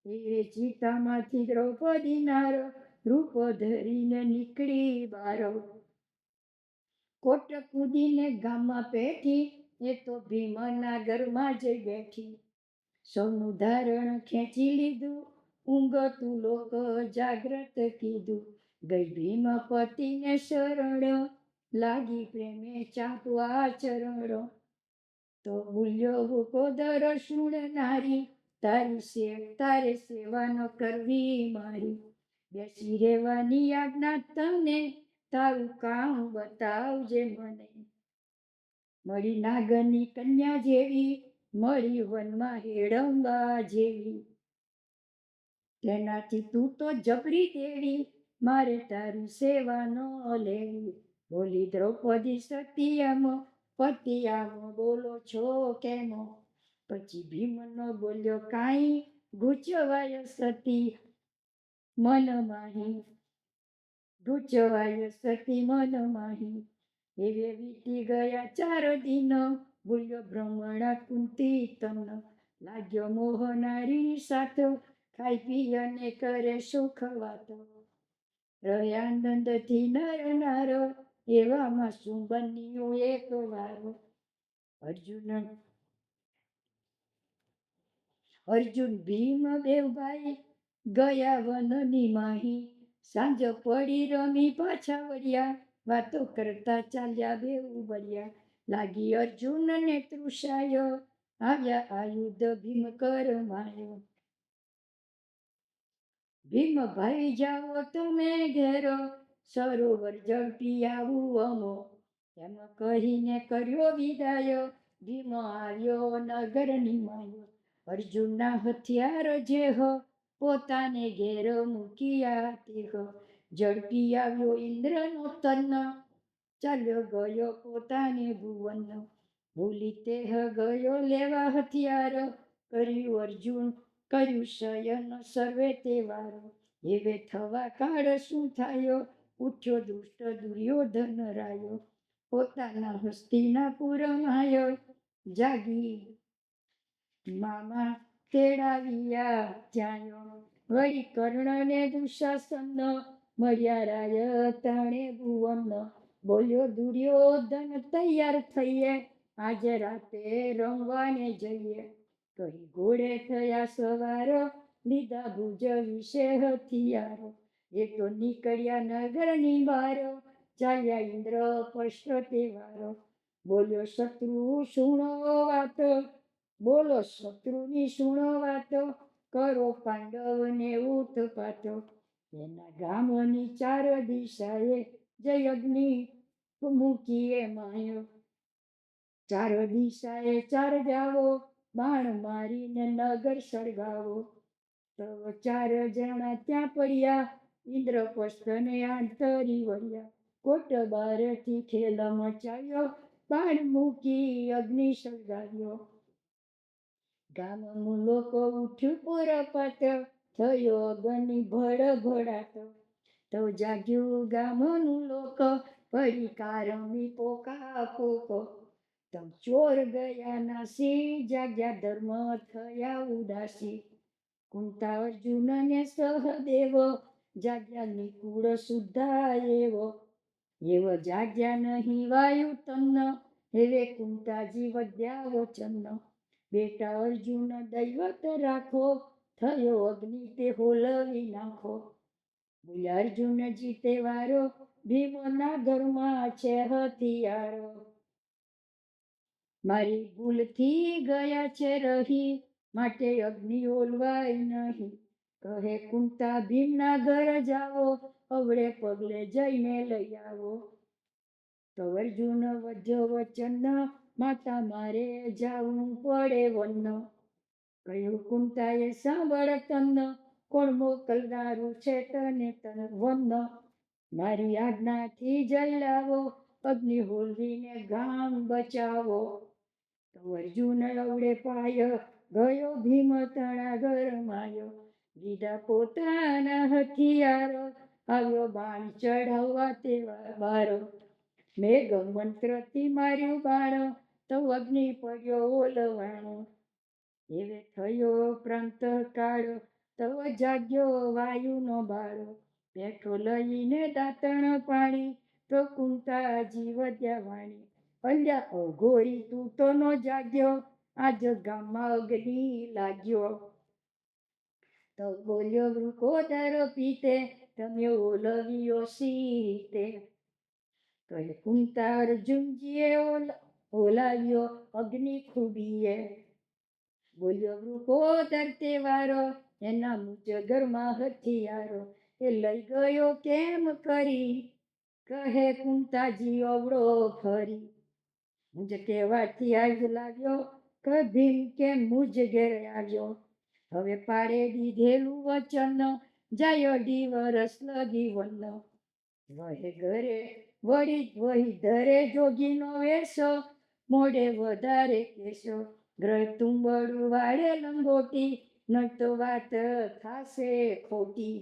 એ ચિતામાંથી દ્રૌપદી નાર, રૂપ ધરીને નીકળી બારો. કોટ કૂદીને ગામમાં પેઠી, એ તો ભીમના ઘરમાં જઈ બેઠી. સૌનું ધારણ ખેંચી લીધું, ઊંઘતું લોક જાગ્રત કીધું. ગઈ ભીમપતિને શરણ, લાગી પ્રેમે ચાપવા ચરણ. તો બોલ્યો ભૂપોદર સુણ નારી, તારે સેવા ન કરવી મારી. બેસી રહેવાની આજ્ઞા તને, તારું કામ બતાવજે મને. મળી નાગની કન્યા જેવી, મળી વનમાં હેડંબા જેવી. તેનાથી તું તો જબરી દેવી, મારે તારી સેવા ન લેવી. બોલી દ્રૌપદી સતી આમ, પતિ આમ બોલો છો કેમ? પછી ભીમનો બોલ્યો કાંઈ, ગૂંચવાય સતી મન માહી. ગૂંચવાય સતી મન માહી. એવે વીતી ગયા 4 દિન, બોલ્યો બ્રહ્મણા કુંતી તન. લાગ્યો મોહ નારી સાથ, ખાઈ પી અને કરે સુખ વાત. રહ્યા આનંદથી નર નાર, એવામાં શું બન્યું એક વાર. અર્જુન ભીમ બેવ ભાઈ, ગયા વનની માહી. સાંજ પડી રમી પાછા વળ્યા, વાતો કરતા ચાલ્યા બેઉ બળ્યા. લાગી અર્જુનને તૃષાય, આવ્યા આયુધ ભીમ કરમાયો. ભીમ ભાઈ જાઓ તમે ઘેરો, સરોવર ઝડપી આવું અમો. એમ કહીને કર્યો વિદાય, ભીમ આવ્યો નગરની માયો. અર્જુનના હથિયાર જેહ, પોતાને ઘેર મૂક્યા તેહ. ઝડપી આવ્યો ઇન્દ્રનો તન, ચાલ્યો ગયો પોતાને ભુવન. ભૂલી તેહ ગયો લેવા હથિયાર, કર્યું અર્જુન કર્યું શયન સર્વે તે વાર. એવે થવા કાળ શું થાયો, ઉઠ્યો દુષ્ટ દુર્યોધન રાયો. પોતાના હસ્તિનાપુરમ આયો, જાગી મામા તેડાવ્યા ત્યાંયો. વળી કર્ણને દુશાસન, મળ્યા રાય ત્રણે ભુવન. બોલ્યો દુર્યોધન તૈયાર થઈએ, આજે રાતે રમવાને જઈએ. કહી ઘોડે થયા સવાર, લીધા ભુજ વિશે હથિયાર. એ તો નીકળ્યા નગરની બહાર, ચાલ્યા ઇન્દ્ર પષ્ટ તે વાર. બોલ્યો શત્રુ સુણો વાત, બોલો શત્રુની સુણો વાત. કરો પાંડવને ઉત્પાત. એના ગામની 4 દિશાએ, જય અગ્નિ મૂકીએ માયો. 4 દિશાએ 4 જાવો, બાણ મારીને નગર સળગાવો. તો 4 જણા ત્યાં પડ્યા, ઇન્દ્રપસ્થને આંતરી વળ્યા. કોટ બારથી ખેલ મચાવ્યો, બાણ મૂકી અગ્નિ સળગાવ્યો. ગામનું લોકો ઉઠ્યું પૂરપત, થયો અગ્નિ ભડભડાટ. તો જાગ્યું ગામનું લોક, પડી કારમી પોકાપોક. તો ચોર ગયા નાસી, જાગ્યા ધર્મ થયા ઉદાસી. કુંતા અર્જુન ને સહદેવ, જાગ્યા નિકુળ સુદ્ધા એવો. એવો જાગ્યા નહીં વાયુ તન્ન, હવે કુંતાજી વધ્યા વચન. બેટા અર્જુન દૈવત રાખો, થયો અગ્નિ તે હોલવી નાખો. બોલ્યા અર્જુનજી તે વારો, ભીમના ઘરમાં છે હથિયારો. મારી ભૂલથી ગયા છે રહી, માટે અગ્નિ ઓલવાય નહીં. કહે કુંતા ભીમના ઘર જાવો, અવળે પગલે જઈને લઈ આવો. તો અર્જુન વધ્યો વચન, માતા મારે જાવું પડે વન. કહ્યું કુંતાએ સાંભળ તન, કોણ મોકલનારું છે તને તન વન. મારી આજ્ઞાથી જઈ લાવો, અગ્નિ હોલવીને ગામ બચાવો. તો અર્જુન અવળે પાય, ગયો ભીમ તણા ગરમાયો. લીધા પોતાના હથિયારો, આવ્યો બાણ ચઢાવવા તે બારો. મેઘ મંત્રથી માર્યું બાણ, તો અગ્નિ પડ્યો ઓલવાણો. એવે થયો પ્રાંત કાળ, તો જાગ્યો વાયુનો બાળો. પેઠો લઈને દાંતણ પાણી તો કુંતાજી વધ્યા વાણી. અલ્યા અઘોરી તું તો નો જાગ્યો, આજ ગામમાં અગ્નિ લાગ્યો. તો બોલ્યો વૃકોદર પીતે, તમે ઓલવ્યો સીતે. તો એ કુંતા અર્જુનજીએ ઓલાવ્યો અગ્નિ ખૂબીએ. બોલ્યો વૃકોદર તેવારો, એના મુજગરમાં હથિયારો. એ લઈ ગયો કેમ કરી, કહે કુંતાજી અવળો ફરી. મુજ કહેવાથી આજ લાગ્યો, કે ભીમ કેમ મુજ ઘેર આવ્યો. હવે પાડે દીધેલું વચન, જાય 2 વરસ લગી વન. વહે ઘરે વહી ધરે જોગીનો વેશો, મોડે વધારે કેશો. ગ્રહ તુંબડું વાળે લંગોટી, ન તો વાત થાશે ખોટી.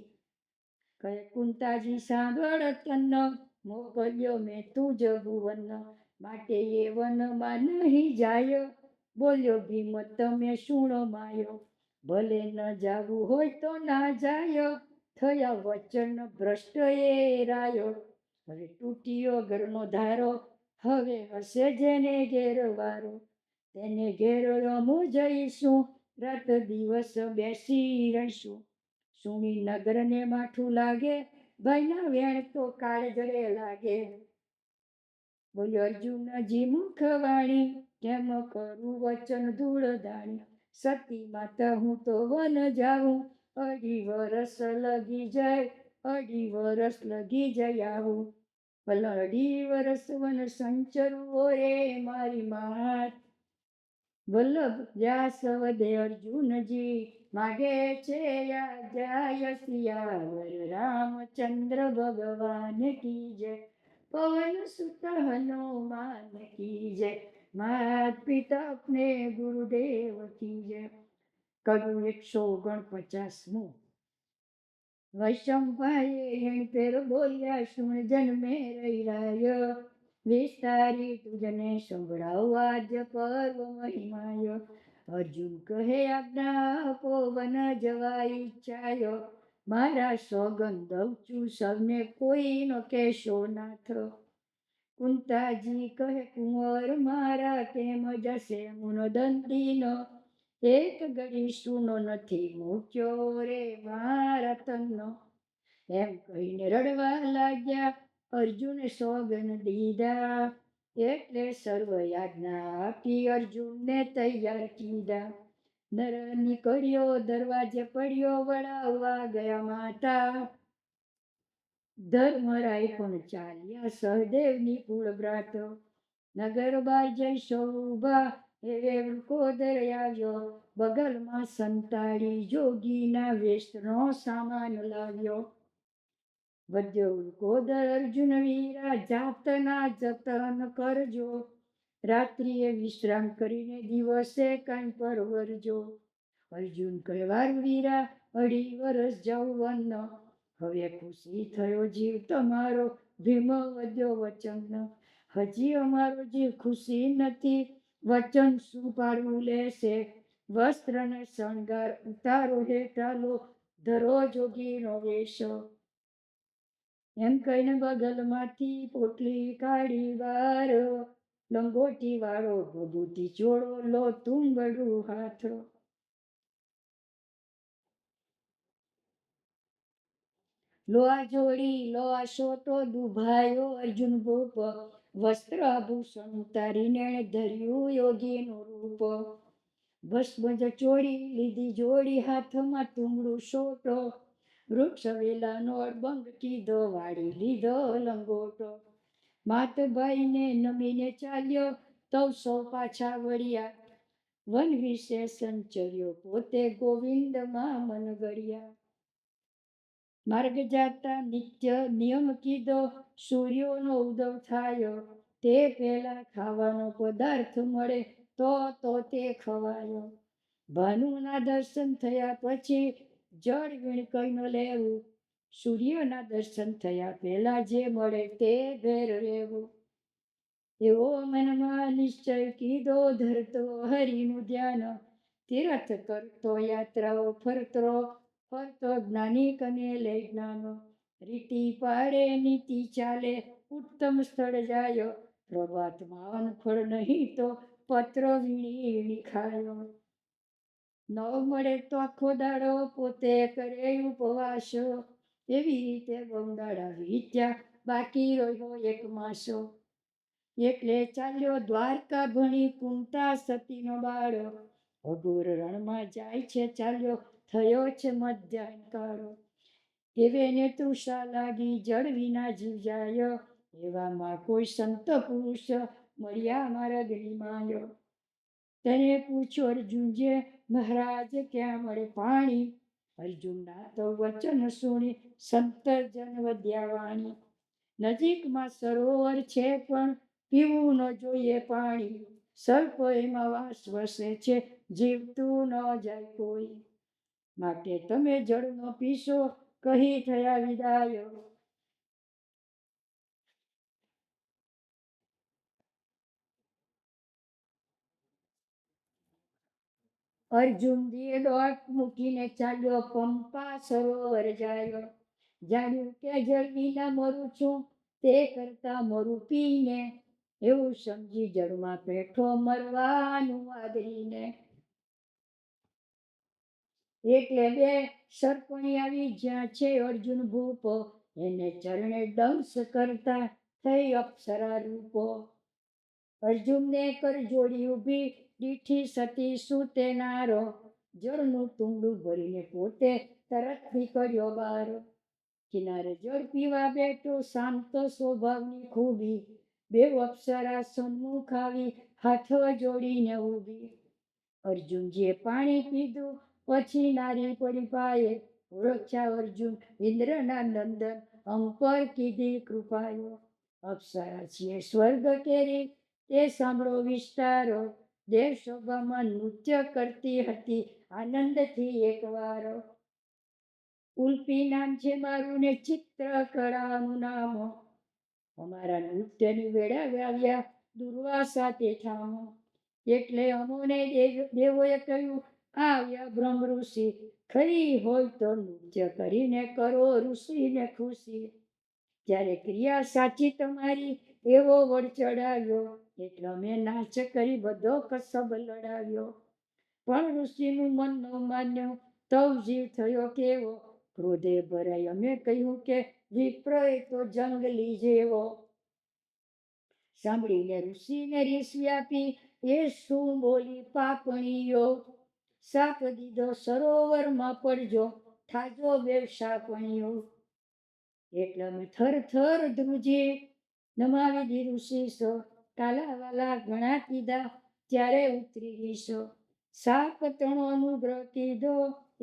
કહે કુંતાજી સાંભળ તન, મોકલ્યો મેં તુજ ભુવન. માટે એ વનમાં નહીં જાય, બોલ્યો ભીમ તમે સુણો માયો. ભલે ન જાવું હોય તો ના જાય, થયા વચન ભ્રષ્ટ એ રાયો. હવે તૂટ્યો ઘરનો ધારો, હવે હશે જેને ઘેર વારો. તેને ઘેર અમુ જઈશું, રાત દિવસ બેસી રહીશું. સુણી નગરને માઠું લાગે, ભાઈના વેણ તો કાળજળે લાગે. બોલ્યો અર્જુનજી મુખવાણી, કેમ કરું વચન ધૂળ દાણી. સતી માતા હું તો વન જાઉં, 2.5 વરસ લગી જાય, 2.5 વરસ લગી જાય આવું. ભલે 2.5 વરસ વન સંચરું રે મારી માત. વલ્લભ વ્યાસ વદે અર્જુનજી, માગે છે જાય સિયાવર. રામચંદ્ર ભગવાન કી જય, પવન સુત હનુમાન કી જય. માત પિતા अपने गुरुदेव की जय. કડું 149. વૈશંપાયે એણ પેર બોલ્યા, સુણ જન્મે રહી રાય. વિસ્તારી તુજને સંભળાવવા જ પર્વ મહિમાય. અર્જુન કહે આજ્ઞા આપો, વન જવા ઈચ્છાયો. મારા સોગંદ દઉં છું સૌને, કોઈ નો કેશો નાથ. કુંતાજી કહે કુંવર મારા, કેમ જશે મુન દંડીનો. એક ઘડી સૂનો નથી મૂક્યો રે મારા તનનો. એમ કહીને રડવા લાગ્યા, અર્જુને સોગન દીધા. એટલે સર્વ યાજ્ઞા આપી, અર્જુનને તૈયાર કીધા. નર નીકળ્યો દરવાજે પડ્યો, વળાવવા ગયા માતા. ધર્મરાય પણ ચાલ્યા સહદેવની કુળ બ્રાત. નગર બાર જઈ સૌ ઊભા, એવે વૃકોદર આવ્યો. બગલમાં સંતાડી જોગીના વેશનો સામાન લાવ્યો. વધ્યો વૃકોદર અર્જુન વીરા, જાતના જતન કરજો. રાત્રિએ વિશ્રામ કરીને દિવસે કાંઈ પરવરજો. અર્જુન કહે વીરા, 2.5 વરસ જાઉં વન. હવે ખુશી થયો જીવ તમારો, ભીમ વધ્યો વચન. હજી અમારો જીવ ખુશી નથી, વચન શું પાડવું લેશે. વસ્ત્ર ને શણગાર ઉતારો હેઠાલો, ધરો જોગીનો વેશ. એમ કહીને બગલમાંથી પોટલી કાઢી બાર, લંગોટી વાળો ભભૂતિ ચોળો, લો તુંબડું હાથ. લો આ જોડી લો આ શોટો, દુભાયો અર્જુન ભૂપ. વસ્ત્ર આભૂષણ ઉતારીને એણે ધર્યું યોગીનું રૂપ. ભસ્મ ચોડી લીધી જોડી, હાથમાં તુંબડું શોટો. વૃક્ષ વેલાનો અડબંગ કીધો, વાળી લીધો લંગોટો. માતભાઈને નમીને ચાલ્યો, તો સૌ પાછા વળ્યા. વન વિશે સંચર્યો, પોતે ગોવિંદમાં મન ગળ્યા. માર્ગ જાતા નિત્ય નિયમ કીધો, સૂર્યોનો ઉદય થાય. તે પહેલા ખાવાનો પદાર્થ મળે, તો તે ખવાયો. ભાનુના દર્શન થયા પછી, જળ વીણ કઈ ન લેવું. સૂર્યના દર્શન થયા પહેલા જે મળે તે ઘેર રહેવું. એવો મનમાં નિશ્ચય કીધો, ધરતો હરિનું ધ્યાન. તીર્થ કરતો યાત્રાઓ ફરતો, જ્ઞાની કને લે જ્ઞાન. રીતિ પાડે નીતિ ચાલે, ઉત્તમ સ્થળ જાય, પ્રભાતમાં અનફળ નહીં તો પત્ર વીણી વીણી ખાયો. ન મળે તો આખો દાડો પોતે કરે ઉપવાસ, એવી રીતે ગમદાડા વીત્યા, બાકી રહ્યો એક માસો. એટલે ચાલ્યો દ્વારકા ભણી કુંતા સતીનો બાળો, અઘોર રણમાં જાય છે ચાલ્યો, થયો છે મધ્યાહન કાળો. એવેને તૃષા લાગી જળ વિના જીવ જાય, એવામાં કોઈ સંત પુરુષ મળ્યા મારા ગિરિમાયો. તેને પૂછ્યું અર્જુનજે, મહારાજ ક્યાં મળે પાણી? અર્જુનના તો વચન સુણી સંત જન વધ્યા વાણી. નજીકમાં સરોવર છે પણ પીવું ન જોઈએ પાણી, સર્પ એમાં વાસ વસે છે જીવતું ન જાય કોઈ. માટે તમે જળ ન પીશો, કહી થયા વિદાય. અર્જુન દીએ દોટ મૂકીને ચાલ્યો, પંપા સરોવર જાય. જાણ્યું કે જળ વિના મરું છું, તે કરતા મરું પીને, એવું સમજી જળમાં બેઠો મરવાનું આદરીને. એટલે બે સરપણી આવી જ્યાં છે અર્જુન ભૂપો, એને ચરણે દંશ કરતા થઈ અપ્સરા રૂપો. અર્જુનને કર જોડી ઊભી, દીઠી સતી સૂતે નારો, જળનું તુંડું ભરીને પોતે તરત નીકળ્યો બાર. કિનારે જળ પીવા બેઠો શાંત સ્વભાવની ખૂબી, બે અપ્સરા સન્મુખ આવી હાથ જોડીને ઊભી. અર્જુનજીએ પાણી પીધું પછી નારી પડી પાયે, ઓળખ્યા અર્જુન ઇન્દ્રના નંદન, અંપર કીધી કૃપાયો. અપ્સરા છીએ સ્વર્ગ કેરી, તે સાંભળો વિસ્તારો, દેવ શોભામાં નૃત્ય કરતી હતી આનંદથી એકવાર. ઉલ્પી નામ છે મારું ને ચિત્ર કળાનું નામ, અમારા નૃત્યની વેળા આવ્યા દુર્વાસા તે ઠામ. એટલે અમોને દેવોએ કહ્યું, આવ્યા બ્રહ્મ ઋષિ, ખરી હોય તો નૃત્ય કરીને કરો ઋષિને ખુશી. જ્યારે ક્રિયા સાચી તમારી એવો વડ ચડાવ્યો, એટલે અમે નાચ કરી બધો કસબ લડાવ્યો. પણ ઋષિનું મન ન માન્યું, તવ જીવ થયો કેવો, ક્રોધે ભરાઈ અમે કહ્યું કે વિપ્ર એ તો જંગલી જેવો. સાંભળીને ઋષિને રીસ વ્યાપી, એ શું બોલી પાપણીઓ, શાપ દીધો સરોવરમાં પડજો, થાજો બે શાપણીઓ. એટલે અમે થર થર ધ્રુજી નમાવી દીધું શીશો, કાલાવાલા ઘણા કીધા ત્યારે ઉતરી રીસો. શાપ તણો અનુગ્રહ કીધો,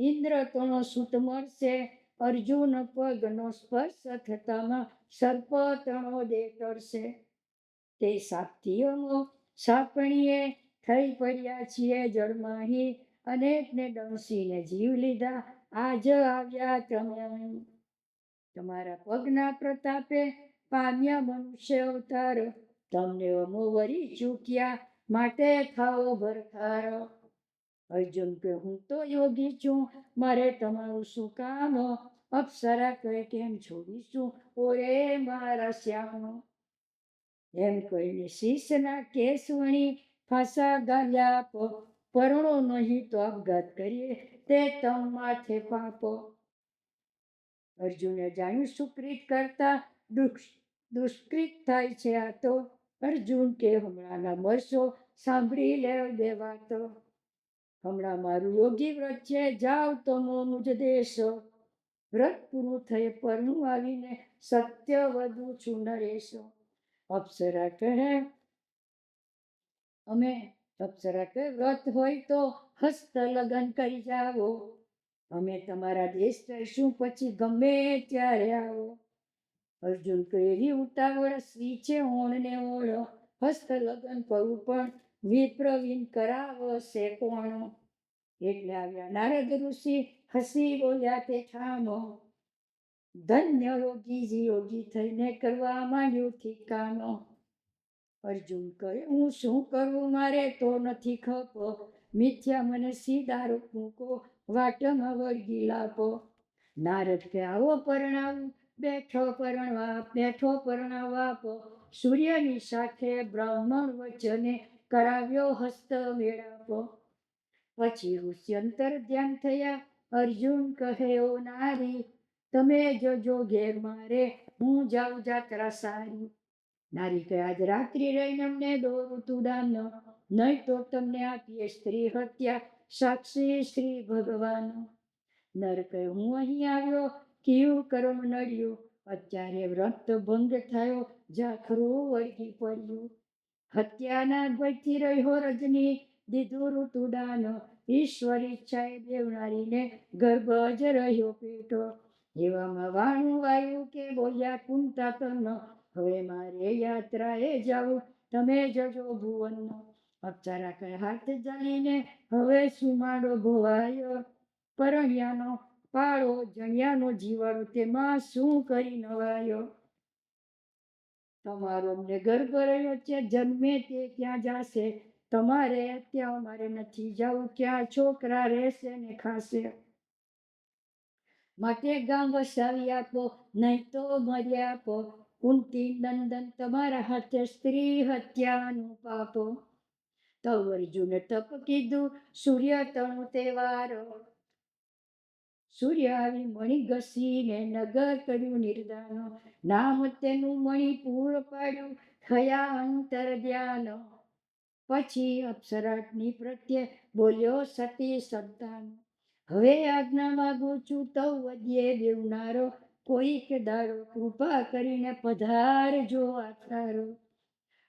ઇન્દ્ર તણો સુત મળશે, અર્જુન પગનો સ્પર્શ થતામાં સર્પ તણો દે ટળશે. તે શાપથી અમો શાપણીએ થઈ પડ્યા છીએ જળમાહી, અનેકને દંશીને જીવ લીધા આજ આવ્યા તમે અહીં. તમારા પગના પ્રતાપે પામ્યા મનુષ્ય અવતાર, તમને અમો વરી ચૂક્યા માટે થાઓ ભરખાર. અર્જુન કે હું તો યોગી છું, મારે તમારું શું કામ? અપ્સરા કહે કેમ છોડીશું ઓરે મારા શ્યામ. એમ કહીને શીશના કેસ વણી ફાંસા ગાલ્યા આપો, પરણો નહીં તો આપઘાત કરીએ તે તમ માથે પાપો. અર્જુને જાણ્યું સુકૃત કરતા દુષ્કૃત થાય છે આ તો, અર્જુન કે હમણાંના મરશો સાંભળી લે બે વાતો. હમણાં મારું યોગી વ્રત છે, જાઓ તો મુજ દેશો, વ્રત પૂરું થઈ પરનું આવીને સત્ય વધુ છું નરેશો. અપ્સરા કહે વ્રત હોય તો હસ્ત લગ્ન કરી જાઓ, અમે તમારા દેશ જઈશું પછી ગમે ત્યારે આવો. અર્જુન કહે એવી ઉતાવળ શ્રી છે ઓણને ઓળો, હસ્ત લગ્ન કરવું પણ વિપ્રવીન કરાવશે કોણ. એટલે આવ્યા નારદ ઋષિ હસી બોલ્યા તે ઠામો, ધન્ય યોગીજી યોગી થઈને કરવા માંડ્યું ઠીકાનો. અર્જુન કહે હું શું કરું મારે તો નથી ખપ, મિથ્યા મને સીધા મૂકો વાટમાં વળગી લાપો. નારદ કે આવો પરણાવું બેઠો પરણવા સૂર્યની સાથે બ્રાહ્મણ વચને કરાવ્યો હસ્ત મેળાપો. પછી ઋષ્યંતર ધ્યાન થયા. અર્જુન કહે ઓ નારી, તમે જોજો ઘેર મારે, હું જાઉં જાત્રા સારી. નારી કહે આજ રાત્રિ રહીને અમને દોરું તું દાન, નહીં તો તમને આપીએ સ્ત્રી હત્યા સાક્ષી શ્રી ભગવાન. નર કહે હું અહીં આવ્યો કયું કર્મ નડ્યું, અત્યારે વ્રત ભંગ થયો ઝાખરું વળગી પડ્યું. હત્યાના ભયથી રહ્યો રજની, દીધું ઋતુ દાન, ઈશ્વર ઈચ્છાએ દેવનારીને ગર્ભ જ રહ્યો પેટો. એવામાં વાણું વાયું કે બોલ્યા કુંતા તન, હવે મારે યાત્રાએ જાવું, તમે જજો ભુવનનો. અપ્સરા કહે હાથ જલીને હવે સુમાડો ભવાયો, પરણ્યાનો પાળો જણ્યાનો જીવાડો, તેમાં શું કરી નવાયો. તમારો અમને ગર્ભ રહ્યો છે, જન્મે તે ક્યાં જાશે, તમારે ત્યાં અમારે નથી જવું, ક્યાં છોકરા રહેશે ને ખાશે. માટે ગામ વસાવી આપો, નહીં તો મરી આપો, કુંતી નંદન તમારા હાથે સ્ત્રી હત્યાનું પાપો. તવ અર્જુને તપ કીધું સૂર્ય તણુ તહેવારો, સૂર્ય આવી મણી ઘસીને નગર કર્યું નિર્દાનો, નામ તેનું મણિપુર પાડ્યું થયા અંતર ધ્યાન. પછી અપ્સરાની પ્રત્યે બોલ્યો સતી સંતાન, હવે આજ્ઞા માગું છું તવ વધ્યે દેવનારો, કોઈક દાડો કૃપા કરીને પધારજો આથારો.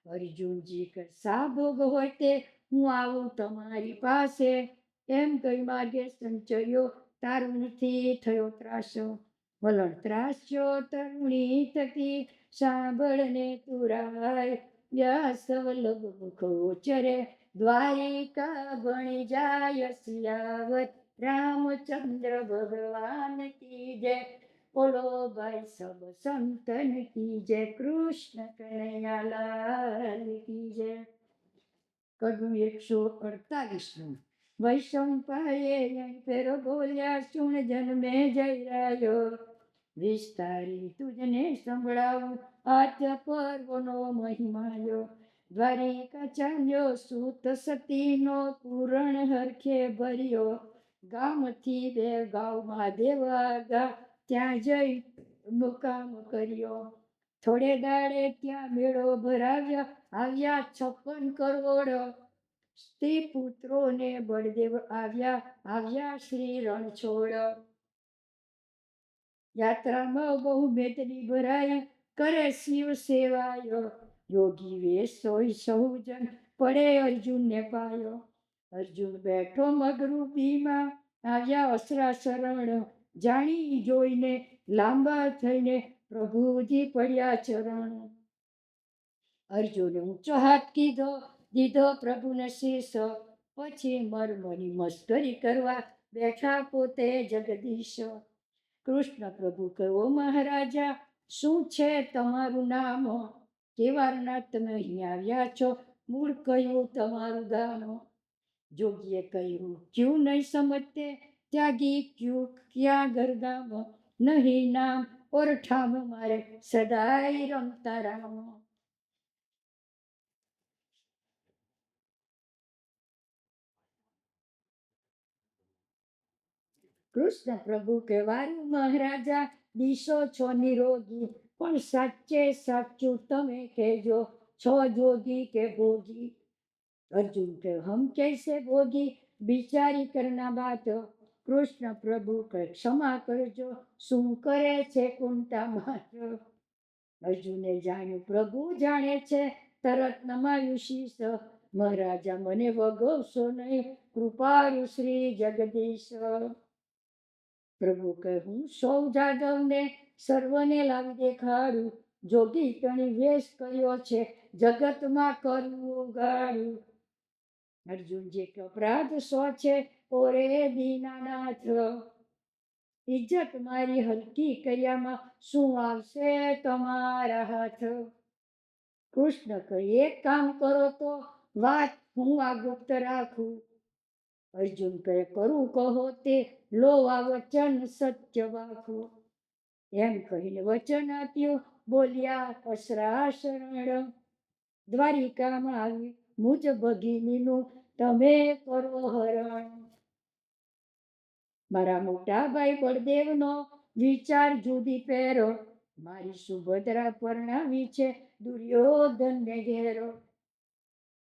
અર્જુનજી કે સા ભોગ હોય તે હું આવું તમારી પાસે, એમ કહી માર્ગે સંચર્યો તારું નથી થયો ત્રાસો. વલણ ત્રાસ્યો તરુણી થકી સાંભળને તુરાય, વ્યાસ વલ્લભ મુખોચરે દ્વારિકા ભણી જાય સિયાવત, રામચંદ્ર ભગવાન કી જય, બોલો ભાઈ સબ સંતન કી જય, કૃષ્ણ કનૈયા લાલ કી જય. કડું 148. વૈશંપાયે ફેરો બોલ્યા સુણ જન્મે જય રાયો, વિસ્તારી તુજને સંભળાવું આદ્ય પર્વનો મહિમાયો. દ્વારિકા ચાલ્યો સૂત સતીનો પૂરણ હરખે ભર્યો, ગામથી 2 ગામમાં દેવાગા ત્યાં જઈ મુકામ કર્યો. થોડે દાડે ત્યાં મેળો ભરાવ્યા, આવ્યા 56 કરોડ, સ્ત્રી પુત્રોને બળદેવ આવ્યા શ્રી રણછોડ. યાત્રામાં બહુ મેદની ભરાય, કરે શિવ સેવાયો, યોગી વેશ હોય સહુ જન પડે અર્જુનને પાયો. અર્જુન બેઠો મગરૂપીમાં, આવ્યા અસરા શરણ, જાણી જોઈને લાંબા થઈને પ્રભુજી પડ્યા ચરણ. અર્જુને ઊંચો હાથ દીધો પ્રભુને શીશ, પછી મર્મની મસ્કરી કરવા બેઠા પોતે જગદીશ. કૃષ્ણ પ્રભુ કહો મહારાજા શું છે તમારું નામ, કેવારના તમે અહીં આવ્યા છો, મૂળ કયું તમારું ગામ. જોગીએ કહ્યું ક્યું નહીં સમજતે, ત્યાગી ક્યું ક્યાં ગરગામ, નહીં નામ ઓર ઠામ મારે સદાય રમતા રામ. કૃષ્ણ પ્રભુ કહેવાયું મહારાજા દિશો છો નિરોગી, પણ સાચે સાચું તમે કહેજો છો જોગી કે ભોગી. અર્જુન કે હમ कैसे ભોગી બિચારી કરના બાત, કૃષ્ણ પ્રભુ કે ક્ષમા કરજો શું કરે છે કુંતા માત. અર્જુને જાણ્યું પ્રભુ જાણે છે, તરત નમાયું શીશ, મહારાજા મને વગોવશો નહીં, કૃપાળુ શ્રી જગદીશ. પ્રભુ કહે હું સૌ જાદવને સર્વને લાવી દેખાડું, જોગી તણી વેશ કર્યો છે જગતમાં કરવું ગાડું. અર્જુનજી કે અપરાધ સો છે ઓરે દીનાનાથ, ઇજ્જત મારી હલકી કર્યામાં શું આવશે તમારા હાથ. કૃષ્ણ કહે એક કામ કરો તો વાત હું આ ગુપ્ત રાખું. અર્જુન કહે કરું કહો તે લો આ વચન સત્ય વાખું. એમ કહીને વચન આપ્યું, બોલ્યા અસરા શરણ. દ્વારિકામાં આવી મુજ ભગિનીનું તમે કરો હરણ. મારા મોટા ભાઈ બળદેવનો વિચાર જુદી પહેરો, મારી સુભદ્રા પરણાવી છે દુર્યોધનને ઘેરો.